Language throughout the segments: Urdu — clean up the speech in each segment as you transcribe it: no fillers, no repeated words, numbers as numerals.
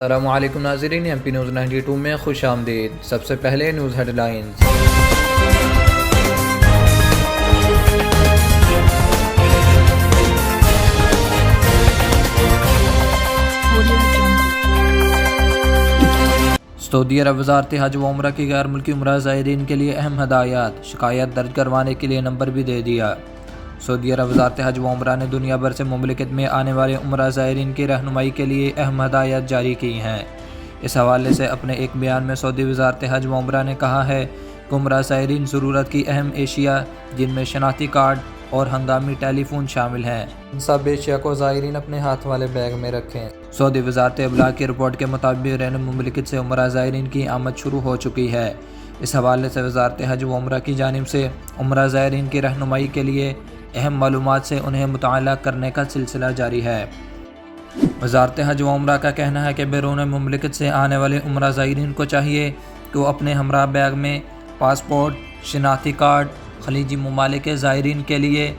السلام علیکم ناظرین، ایم پی نیوز 92 میں خوش آمدید۔ سب سے پہلے نیوز ہیڈ لائنز۔ سعودی عرب وزارت حج و عمرہ کی غیر ملکی عمرہ زائرین کے لیے اہم ہدایات، شکایت درج کروانے کے لیے نمبر بھی دے دیا۔ سعودی عرب وزارت حج و عمرہ نے دنیا بھر سے مملکت میں آنے والے عمرہ زائرین کی رہنمائی کے لیے اہم ہدایات جاری کی ہیں۔ اس حوالے سے اپنے ایک بیان میں سعودی وزارت حج و عمرہ نے کہا ہے کہ عمرہ زائرین ضرورت کی اہم اشیاء جن میں شناختی کارڈ اور ہنگامی ٹیلی فون شامل ہیں، ان سب اشیاء کو زائرین اپنے ہاتھ والے بیگ میں رکھیں۔ سعودی وزارت ابلاغ کی رپورٹ کے مطابق بیرون مملکت سے عمرہ زائرین کی آمد شروع ہو چکی ہے۔ اس حوالے سے وزارت حج و عمرہ کی جانب سے عمرہ زائرین کی رہنمائی کے لیے اہم معلومات سے انہیں مطلع کرنے کا سلسلہ جاری ہے۔ وزارت حج و عمرہ کا کہنا ہے کہ بیرون مملکت سے آنے والے عمرہ زائرین کو چاہیے کہ وہ اپنے ہمراہ بیگ میں پاسپورٹ، شناختی کارڈ، خلیجی ممالک کے زائرین کے لیے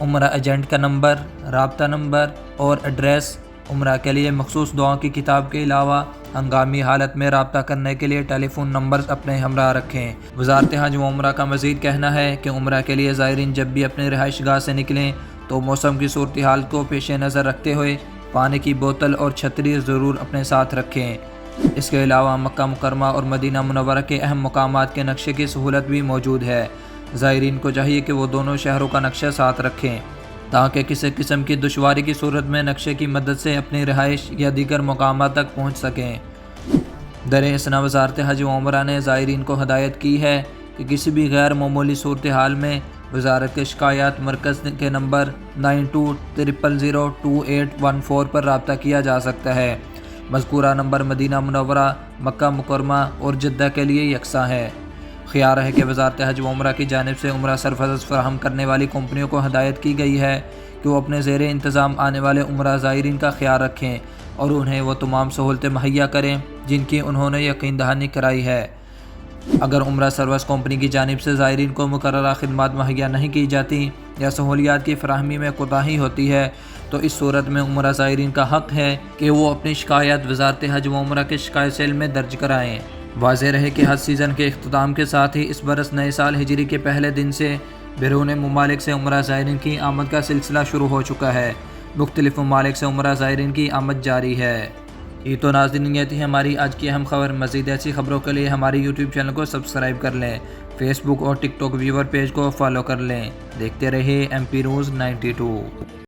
عمرہ ایجنٹ کا نمبر، رابطہ نمبر اور ایڈریس، عمرہ کے لیے مخصوص دعاؤں کی کتاب کے علاوہ ہنگامی حالت میں رابطہ کرنے کے لیے ٹیلی فون نمبرز اپنے ہمراہ رکھیں۔ وزارت حج و عمرہ کا مزید کہنا ہے کہ عمرہ کے لیے زائرین جب بھی اپنے رہائش گاہ سے نکلیں تو موسم کی صورتحال کو پیش نظر رکھتے ہوئے پانی کی بوتل اور چھتری ضرور اپنے ساتھ رکھیں۔ اس کے علاوہ مکہ مکرمہ اور مدینہ منورہ کے اہم مقامات کے نقشے کی سہولت بھی موجود ہے۔ زائرین کو چاہیے کہ وہ دونوں شہروں کا نقشہ ساتھ رکھیں تاکہ کسی قسم کی دشواری کی صورت میں نقشے کی مدد سے اپنی رہائش یا دیگر مقامات تک پہنچ سکیں۔ در اثنا وزارت حج و عمرہ نے زائرین کو ہدایت کی ہے کہ کسی بھی غیر معمولی صورتحال میں وزارت کے شکایات مرکز کے نمبر 9200022814 پر رابطہ کیا جا سکتا ہے۔ مذکورہ نمبر مدینہ منورہ، مکہ مکرمہ اور جدہ کے لیے یکساں ہے۔ خیال ہے کہ وزارت حج و عمرہ کی جانب سے عمرہ سرفراز فراہم کرنے والی کمپنیوں کو ہدایت کی گئی ہے کہ وہ اپنے زیر انتظام آنے والے عمرہ زائرین کا خیال رکھیں اور انہیں وہ تمام سہولتیں مہیا کریں جن کی انہوں نے یقین دہانی کرائی ہے۔ اگر عمرہ سروس کمپنی کی جانب سے زائرین کو مقررہ خدمات مہیا نہیں کی جاتی یا سہولیات کی فراہمی میں کوتاہی ہوتی ہے تو اس صورت میں عمرہ زائرین کا حق ہے کہ وہ اپنی شکایت وزارت حج و عمرہ کے شکایت سیل میں درج کرائیں۔ واضح رہے کہ حج سیزن کے اختتام کے ساتھ ہی اس برس نئے سال ہجری کے پہلے دن سے بیرون ممالک سے عمرہ زائرین کی آمد کا سلسلہ شروع ہو چکا ہے۔ مختلف ممالک سے عمرہ زائرین کی آمد جاری ہے۔ یہ تو ناظرین یہ تھی ہماری آج کی اہم خبر۔ مزید ایسی خبروں کے لیے ہماری یوٹیوب چینل کو سبسکرائب کر لیں، فیس بک اور ٹک ٹاک ویور پیج کو فالو کر لیں۔ دیکھتے رہیے ایم پی نیوز 92۔